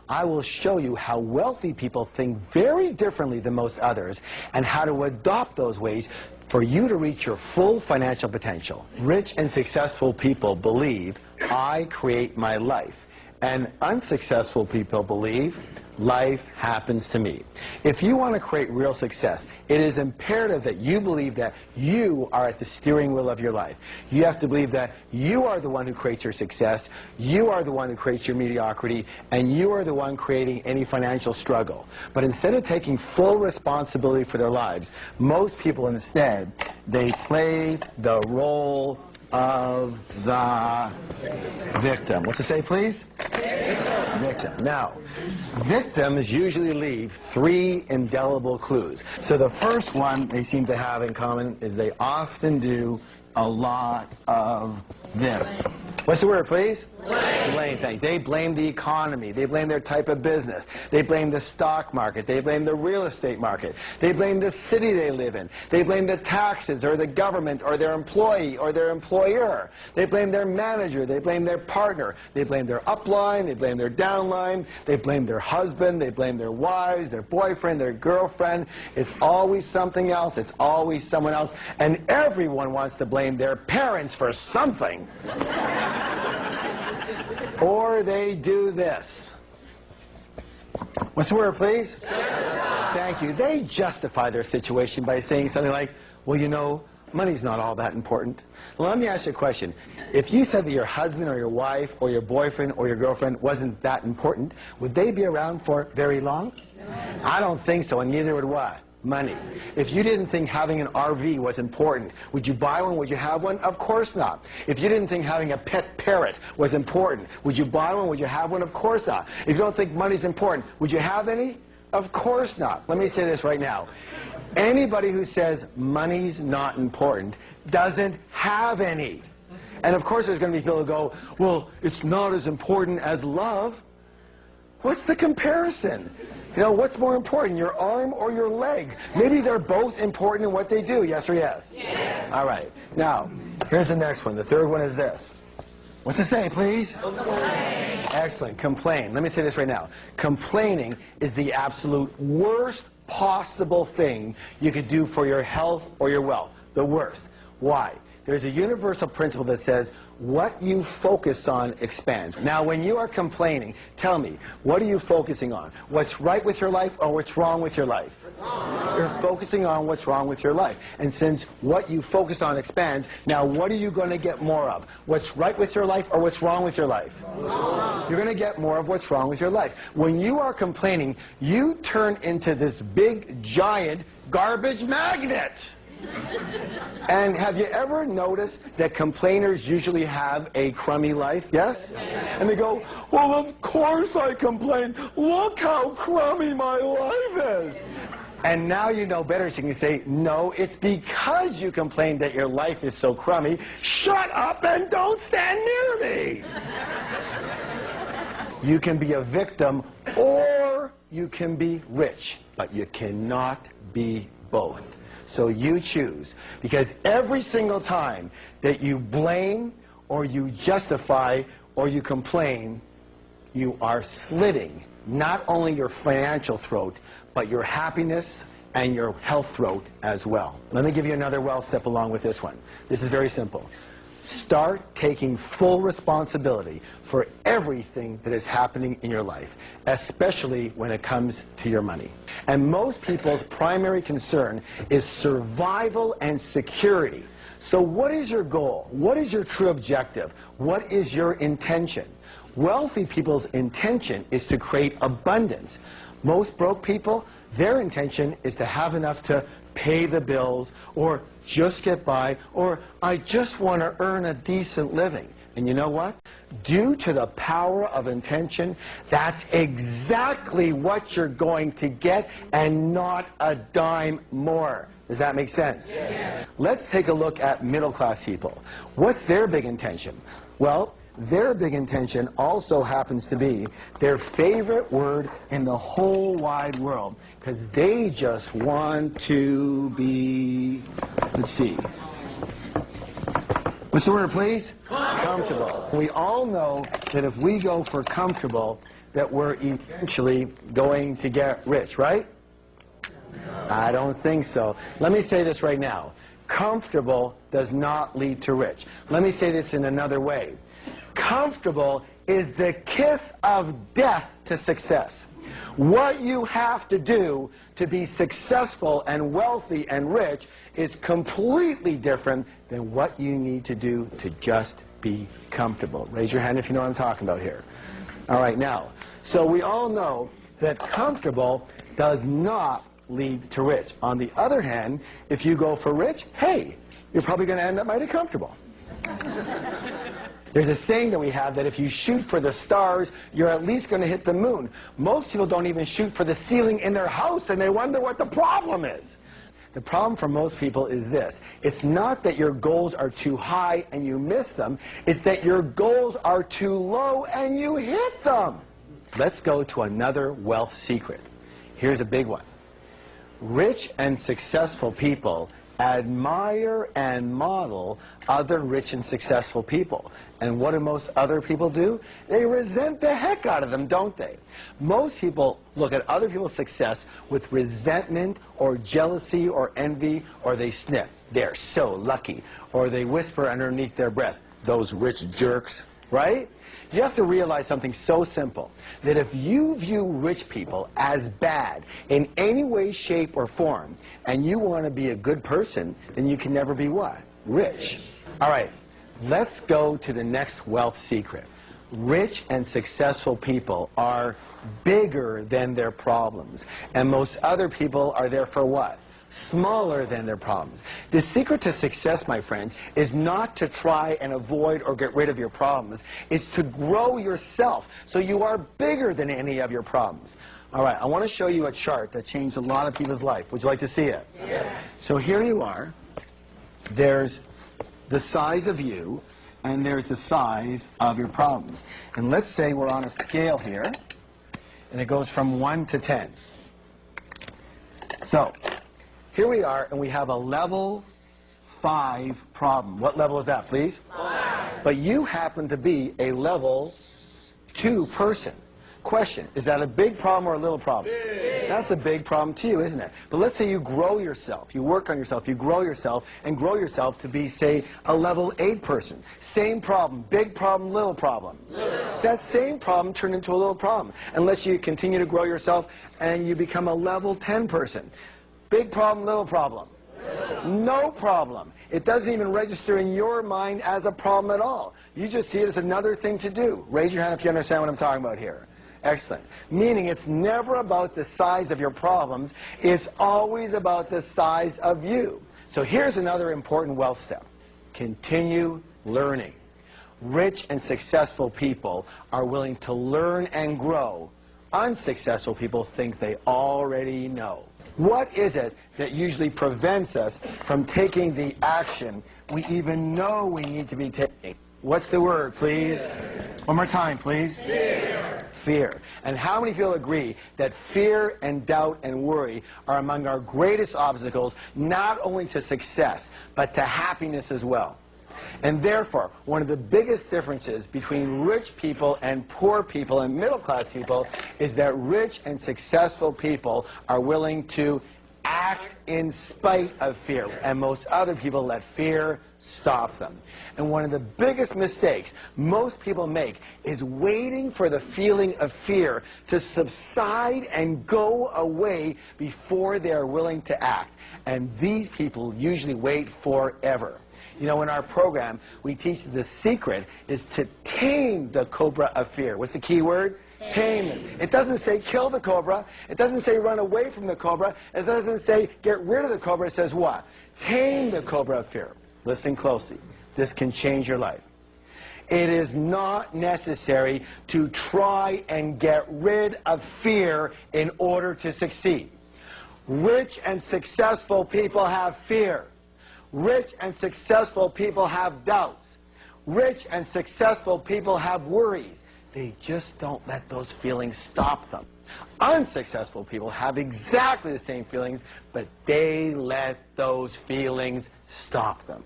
I will show you how wealthy people think very differently than most others and how to adopt those ways for you to reach your full financial potential. Rich and successful people believe, I create my life. And unsuccessful people believe, life happens to me. If you want to create real success, it is imperative that you believe that you are at the steering wheel of your life. You have to believe that you are the one who creates your success, you are the one who creates your mediocrity, and you are the one creating any financial struggle. But instead of taking full responsibility for their lives, most people instead, they play the role of the victim. What's it say, please? Victim. Now, victims usually leave 3 indelible clues. So the first one they seem to have in common is they often do a lot of this. What's the word, please? Blame things. They blame the economy. They blame their type of business. They blame the stock market. They blame the real estate market. They blame the city they live in. They blame the taxes or the government or their employee or their employer. They blame their manager. They blame their partner. They blame their upline. They blame their downline. They blame their husband. They blame their wives, their boyfriend, their girlfriend. It's always something else. It's always someone else. And everyone wants to blame their parents for something. Or they do this. What's the word, please? Thank you. They justify their situation by saying something like, well, you know, money's not all that important. Well, let me ask you a question. If you said that your husband or your wife or your boyfriend or your girlfriend wasn't that important, would they be around for very long? I don't think so, and neither would what? Money. If you didn't think having an RV was important, would you buy one? Would you have one? Of course not. If you didn't think having a pet parrot was important, would you buy one? Would you have one? Of course not. If you don't think money's important, would you have any? Of course not. Let me say this right now. Anybody who says money's not important doesn't have any. And of course there's going to be people who go, well, it's not as important as love. What's the comparison? You know, what's more important, your arm or your leg? Maybe they're both important in what they do, yes or yes? Yes. All right. Now, here's the next one. The third one is this. What's it say, please? Complain. Excellent. Complain. Let me say this right now. Complaining is the absolute worst possible thing you could do for your health or your wealth. The worst. Why? There's a universal principle that says, what you focus on expands. Now, when you are complaining, tell me, what are you focusing on? What's right with your life or what's wrong with your life? You're focusing on what's wrong with your life. And since what you focus on expands, now what are you going to get more of? What's right with your life or what's wrong with your life? You're going to get more of what's wrong with your life. When you are complaining, you turn into this big, giant garbage magnet. And have you ever noticed that complainers usually have a crummy life? Yes? And they go, well, of course I complain. Look how crummy my life is. And now you know better, so you can say, no, it's because you complain that your life is so crummy. Shut up and don't stand near me. You can be a victim or you can be rich, but you cannot be both. So you choose, because every single time that you blame or you justify or you complain, you are slitting not only your financial throat, but your happiness and your health throat as well. Let me give you another well step along with this one. This is very simple. Start taking full responsibility for everything that is happening in your life, especially when it comes to your money. And most people's primary concern is survival and security. So what is your goal? What is your true objective? What is your intention? Wealthy people's intention is to create abundance. Most broke people, their intention is to have enough to pay the bills, or just get by, or I just want to earn a decent living. And you know what? Due to the power of intention, that's exactly what you're going to get, and not a dime more. Does that make sense? Yes. Let's take a look at middle-class people. What's their big intention? Well, their big intention also happens to be their favorite word in the whole wide world, because they just want to be, let's see, what's the word, please? Comfortable. We all know that if we go for comfortable, that we're eventually going to get rich, right? I don't think so. Let me say this right now. Comfortable does not lead to rich. Let me say this in another way. Comfortable is the kiss of death to success. What you have to do to be successful and wealthy and rich is completely different than what you need to do to just be comfortable. Raise your hand if you know what I'm talking about here. All right, now, so we all know that comfortable does not lead to rich. On the other hand, if you go for rich, hey, you're probably going to end up mighty comfortable. There's a saying that we have that if you shoot for the stars, you're at least going to hit the moon. Most people don't even shoot for the ceiling in their house, and they wonder what the problem is. The problem for most people is this. It's not that your goals are too high and you miss them. It's that your goals are too low and you hit them. Let's go to another wealth secret. Here's a big one. Rich and successful people admire and model other rich and successful people. And what do most other people do? They resent the heck out of them, don't they? Most people look at other people's success with resentment or jealousy or envy, or they sniff, they're so lucky, or they whisper underneath their breath, those rich jerks, right? You have to realize something so simple, that if you view rich people as bad in any way, shape, or form, and you want to be a good person, then you can never be what? Rich. All right, let's go to the next wealth secret. Rich and successful people are bigger than their problems, and most other people are there for what? Smaller than their problems. The secret to success, my friends, is not to try and avoid or get rid of your problems. It's to grow yourself so you are bigger than any of your problems. All right, I want to show you a chart that changed a lot of people's life. Would you like to see it? Yes. So here you are. There's the size of you, and there's the size of your problems. And let's say we're on a scale here, and it goes from 1 to 10. So here we are, and we have a level 5 problem. What level is that, please? 5. But you happen to be a level 2 person. Question, is that a big problem or a little problem? Big. That's a big problem to you, isn't it? But let's say you grow yourself, you work on yourself, you grow yourself, and grow yourself to be, say, a level 8 person. Same problem, big problem, little problem. Little. That same problem turned into a little problem, unless you continue to grow yourself and you become a level 10 person. Big problem, little problem? No problem. It doesn't even register in your mind as a problem at all. You just see it as another thing to do. Raise your hand if you understand what I'm talking about here. Excellent. Meaning it's never about the size of your problems. It's always about the size of you. So here's another important wealth step. Continue learning. Rich and successful people are willing to learn and grow. Unsuccessful people think they already know. What is it that usually prevents us from taking the action we even know we need to be taking? What's the word, please? One more time, please. Fear. Fear. And how many people agree that fear and doubt and worry are among our greatest obstacles, not only to success, but to happiness as well? And therefore, one of the biggest differences between rich people and poor people and middle-class people is that rich and successful people are willing to act in spite of fear, and most other people let fear stop them. And one of the biggest mistakes most people make is waiting for the feeling of fear to subside and go away before they are willing to act. And these people usually wait forever. You know, in our program, we teach that the secret is to tame the cobra of fear. What's the key word? Tame it. It doesn't say kill the cobra. It doesn't say run away from the cobra. It doesn't say get rid of the cobra. It says what? Tame the cobra of fear. Listen closely. This can change your life. It is not necessary to try and get rid of fear in order to succeed. Rich and successful people have fear. Rich and successful people have doubts. Rich and successful people have worries. They just don't let those feelings stop them. Unsuccessful people have exactly the same feelings, but they let those feelings stop them.